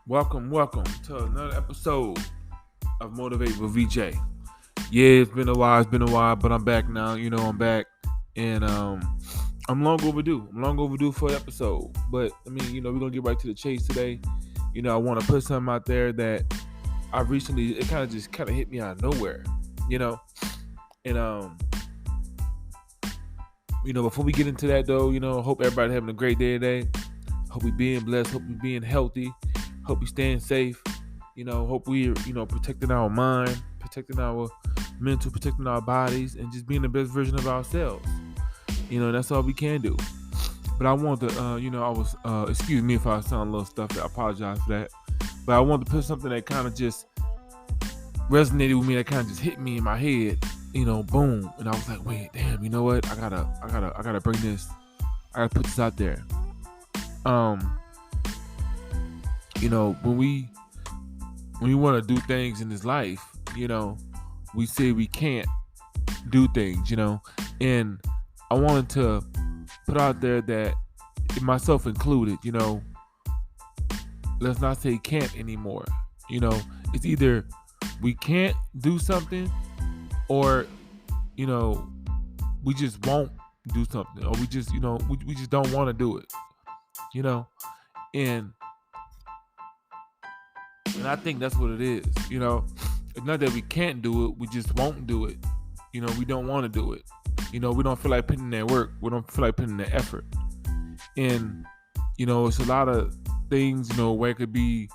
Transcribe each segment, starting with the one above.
Welcome to another episode of Motivate with VJ. Yeah, it's been a while, but I'm back now. I'm back, and I'm long overdue. I'm long overdue for an episode, but I mean, we're gonna get right to the chase today. I want to put something out there that I recently it kind of hit me out of nowhere. You know, and before we get into that though, hope everybody having a great day today. Hope we being blessed. Hope we being healthy. Hope we staying safe. Hope we protecting our mind, protecting our mental, protecting our bodies, and just being the best version of ourselves. That's all we can do. But I want to, I was, excuse me if I sound a little stuffy. I apologize for that. But I wanted to put something that kind of just resonated with me. That kind of just hit me in my head. Boom. And I was like, wait, damn. You know what? I gotta bring this. I gotta put this out there. Um, when we want to do things in this life, we say we can't do things, and I wanted to put out there that myself included, let's not say can't anymore. It's either we can't do something or, you know, we just won't do something or we just, we just don't want to do it, you know, and And I think that's what it is. It's not that we can't do it, we just won't do it. We don't want to do it. We don't feel like putting in that work. We don't feel like putting in the effort. And, it's a lot of things, where it could be,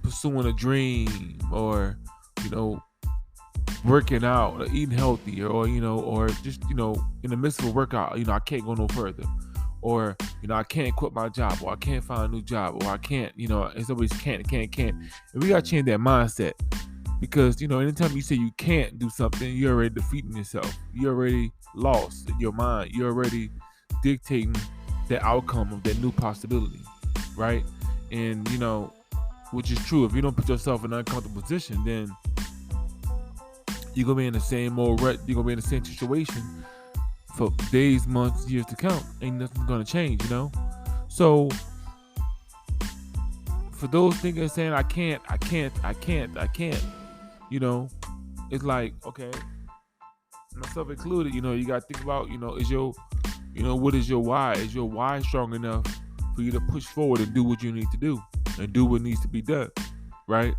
pursuing a dream or, working out or eating healthy or just, in the midst of a workout, I can't go no further or I can't quit my job or I can't find a new job or I can't, it's always can't. And we gotta change that mindset because anytime you say you can't do something, you're already defeating yourself. You're already lost in your mind. You're already dictating the outcome of that new possibility, right? And which is true. If you don't put yourself in an uncomfortable position, then you're gonna be in the same old rut. You're gonna be in the same situation for days, months, years to come. Ain't nothing gonna change, So for those thinking saying I can't, it's like, okay, myself included, you gotta think about, is your what is your why? Is your why strong enough for you to push forward and do what you need to do and do what needs to be done? Right?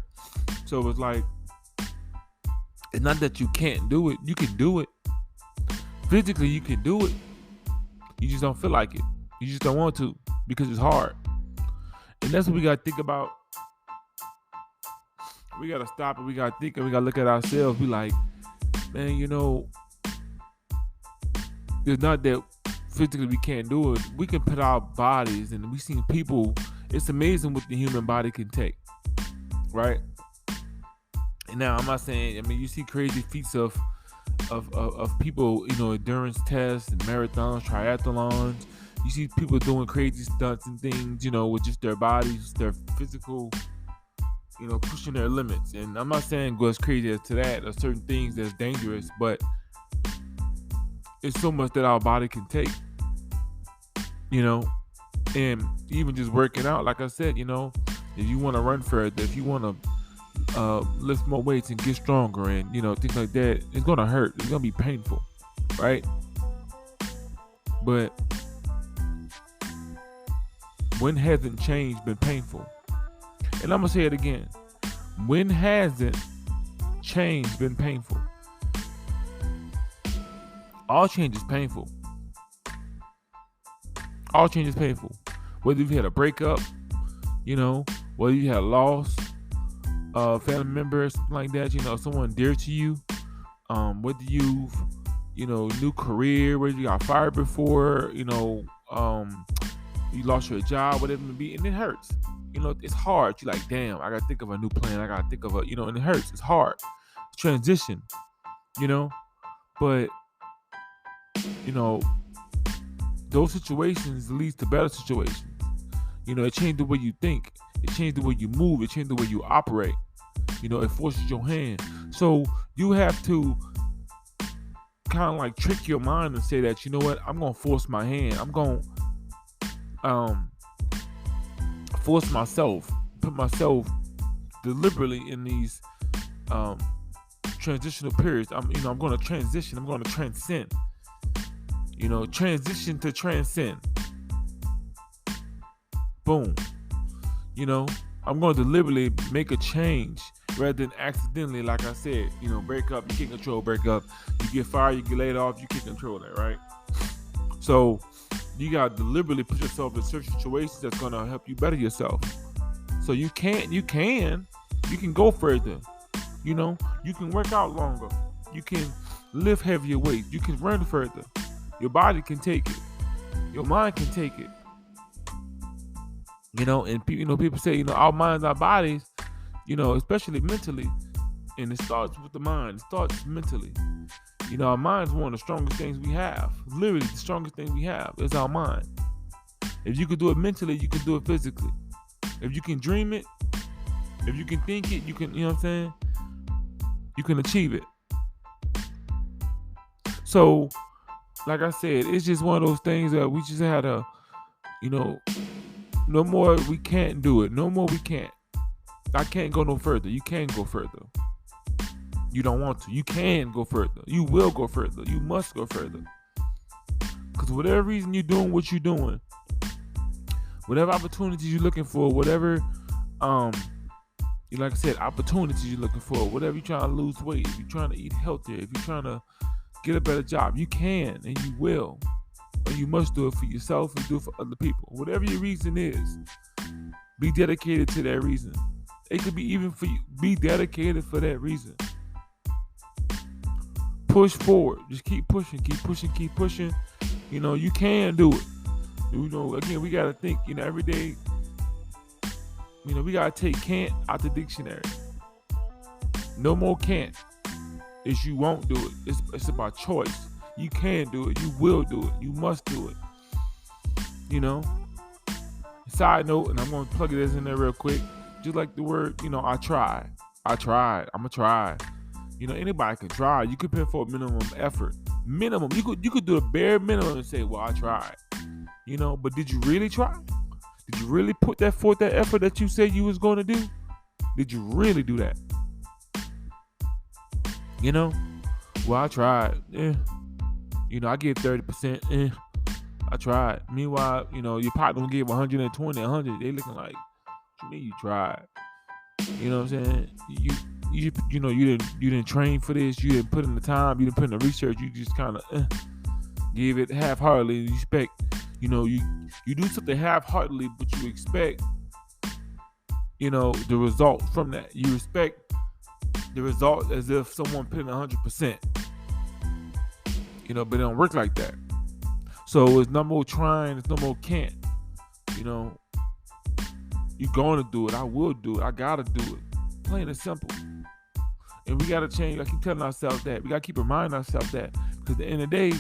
So it's like it's not that you can't do it, you can do it. Physically you can do it. You just don't feel like it. You just don't want to because it's hard. And that's what we gotta think about. We gotta stop and we gotta think and we gotta look at ourselves. Be like, man, it's not that physically we can't do it. We can put our bodies and we've seen people, it's amazing what the human body can take. Right? And now I'm not saying, you see crazy feats of people, endurance tests and marathons, triathlons. You see people doing crazy stunts and things, with just their bodies, their physical, pushing their limits. And I'm not saying go as crazy as to that. There's certain things that's dangerous, but it's so much that our body can take, and even just working out, like I said, if you want to run further, if you want to lift more weights and get stronger and things like that, it's gonna hurt, it's gonna be painful, right? But when hasn't change been painful? And I'm gonna say it again, when hasn't change been painful? All change is painful. All change is painful, whether you've had a breakup, whether you had a loss, family members, something like that, someone dear to you, whether you've, new career, whether you got fired before, you lost your job, whatever it may be, and it hurts. It's hard. You're like, damn, I gotta think of a new plan. I gotta think of and it hurts. It's hard. Transition, but those situations leads to better situations. It changed the way you think. It changed the way you move. It changed the way you operate. It forces your hand. So you have to kind of like trick your mind and say that, I'm going to force my hand. I'm going to force myself, put myself deliberately in these transitional periods. I'm going to transition. I'm going to transcend. Transition to transcend. Boom. I'm going to deliberately make a change rather than accidentally, like I said, break up. You can't control break up. You get fired, you get laid off, you can't control that, right? So you got to deliberately put yourself in certain situations that's going to help you better yourself. So you can go further. You can work out longer. You can lift heavier weights. You can run further. Your body can take it. Your mind can take it. And people say, our minds, our bodies, especially mentally, and it starts with the mind. It starts mentally. Our mind's one of the strongest things we have. Literally, the strongest thing we have is our mind. If you can do it mentally, you can do it physically. If you can dream it, if you can think it, you can, you can achieve it. So, like I said, it's just one of those things that we just had to, no more, we can't do it. No more, we can't. I can't go no further. You can go further. You don't want to. You can go further. You will go further. You must go further. Because whatever reason you're doing what you're doing, whatever opportunities you're looking for, whatever, like I said, opportunities you're looking for, whatever you're trying to lose weight, if you're trying to eat healthier, if you're trying to get a better job, you can and you will. And you must do it for yourself and do it for other people. Whatever your reason is, be dedicated to that reason. It could be even for you. Be dedicated for that reason. Push forward. Just keep pushing, keep pushing, keep pushing. You can do it. Again, we got to think, every day, we got to take can't out the dictionary. No more can't. It's you won't do it. It's about choice. You can do it. You will do it. You must do it. Side note, and I'm going to plug this in there real quick. Just like the word, I tried. I'm going to try. Anybody can try. You could put for a minimum effort. Minimum. You could do the bare minimum and say, well, I tried. But did you really try? Did you really put forth that effort that you said you was going to do? Did you really do that? Well, I tried. I give 30%. I tried. Meanwhile, your partner gave 120, 100. They looking like, what you mean you tried? You know what I'm saying? You didn't train for this. You didn't put in the time. You didn't put in the research. You just kind of gave it half-heartedly. You expect, you do something half-heartedly, but you expect, the result from that. You expect the result as if someone put in 100%. But it don't work like that. So it's no more trying. It's no more can't. You're going to do it. I will do it. I got to do it. Plain and simple. And we got to change. I keep telling ourselves that. We got to keep reminding ourselves that. Because at the end of the day,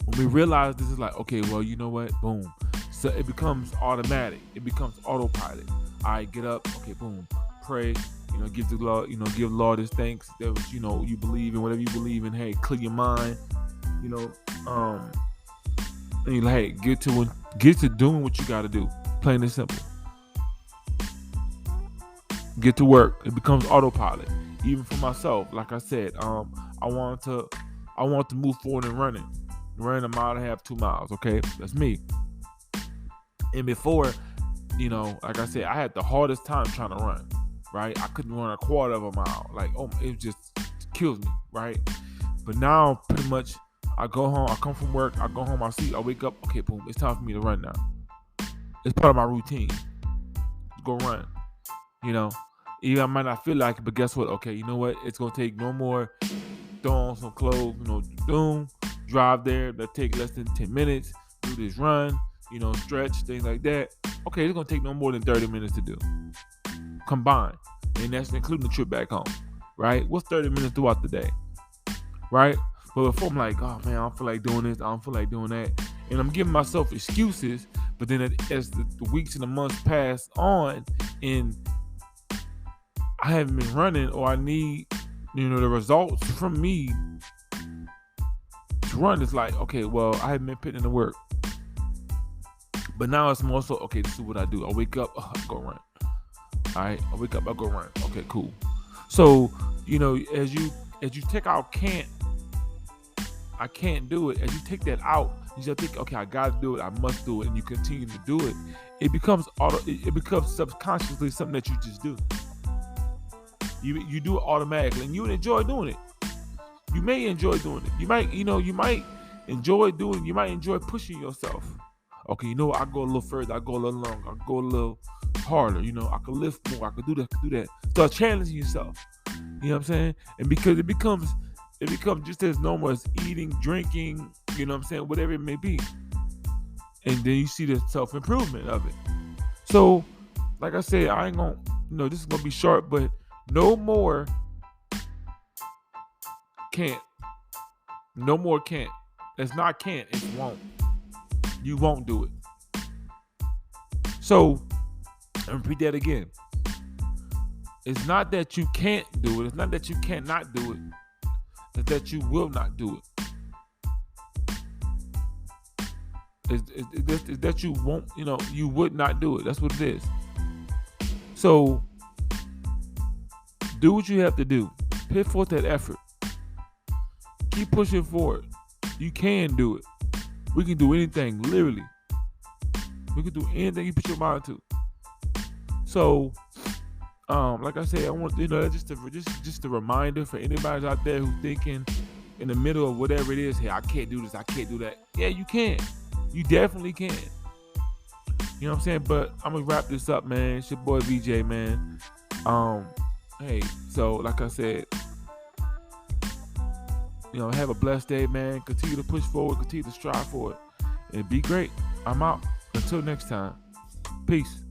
when we realize this is like, okay, well, you know what? Boom. So it becomes automatic. It becomes autopilot. All right, get up. Okay, boom. Pray. Give the Lord, give the Lord his thanks. That was, you believe in whatever you believe in. Hey, clear your mind. And you're like, hey, get to doing what you got to do. Plain and simple. Get to work. It becomes autopilot. Even for myself, like I said, I want to move forward and running a mile and a half, 2 miles. Okay, that's me. And before, like I said, I had the hardest time trying to run. Right, I couldn't run a quarter of a mile. Like, it just kills me. Right, but now pretty much, I go home. I come from work. I go home. I sleep. I wake up. Okay, boom. It's time for me to run now. It's part of my routine. Go run. Even I might not feel like it, but guess what? Okay, you know what? It's gonna take no more. Throw on some clothes. Drive there. That take less than 10 minutes. Do this run. Stretch, things like that. Okay, it's gonna take no more than 30 minutes to do. Combined, and that's including the trip back home. Right? What's 30 minutes throughout the day? Right? But before I'm like, oh man, I don't feel like doing this. I don't feel like doing that, and I'm giving myself excuses. But then as the weeks and the months pass on, and I haven't been running, or I need, the results from me to run. It's like, okay, well, I haven't been putting in the work. But now it's more so, okay, this is what I do. I wake up, I go run. All right, I wake up, I go run. Okay, cool. So, as you take out I can't do it. As you take that out, you just think, okay, I gotta do it, I must do it, and you continue to do it. It becomes it becomes subconsciously something that you just do. You do it automatically, and you enjoy doing it. You may enjoy doing it. You might enjoy doing. You might enjoy pushing yourself. Okay, I go a little further. I go a little longer. I go a little harder. I could lift more. I could do that. Start challenging yourself. You know what I'm saying? And because it becomes just as normal as eating, drinking. You know what I'm saying? Whatever it may be. And then you see the self-improvement of it. So, like I said, I ain't gonna. This is gonna be short, but no more can't. No more can't. It's not can't. It's won't. You won't do it. So, I'll repeat that again. It's not that you can't do it. It's not that you cannot do it. It's that you will not do it. It's that you won't, you would not do it. That's what it is. So, do what you have to do. Put forth that effort. Keep pushing forward. You can do it. We can do anything, literally. We can do anything you put your mind to. So, like I said, I want just a reminder for anybody out there who's thinking in the middle of whatever it is. Hey, I can't do this. I can't do that. Yeah, you can. You definitely can. You know what I'm saying? But I'm gonna wrap this up, man. It's your boy VJ, man. Hey, so like I said, have a blessed day, man. Continue to push forward, continue to strive for it, and be great. I'm out. Until next time. Peace.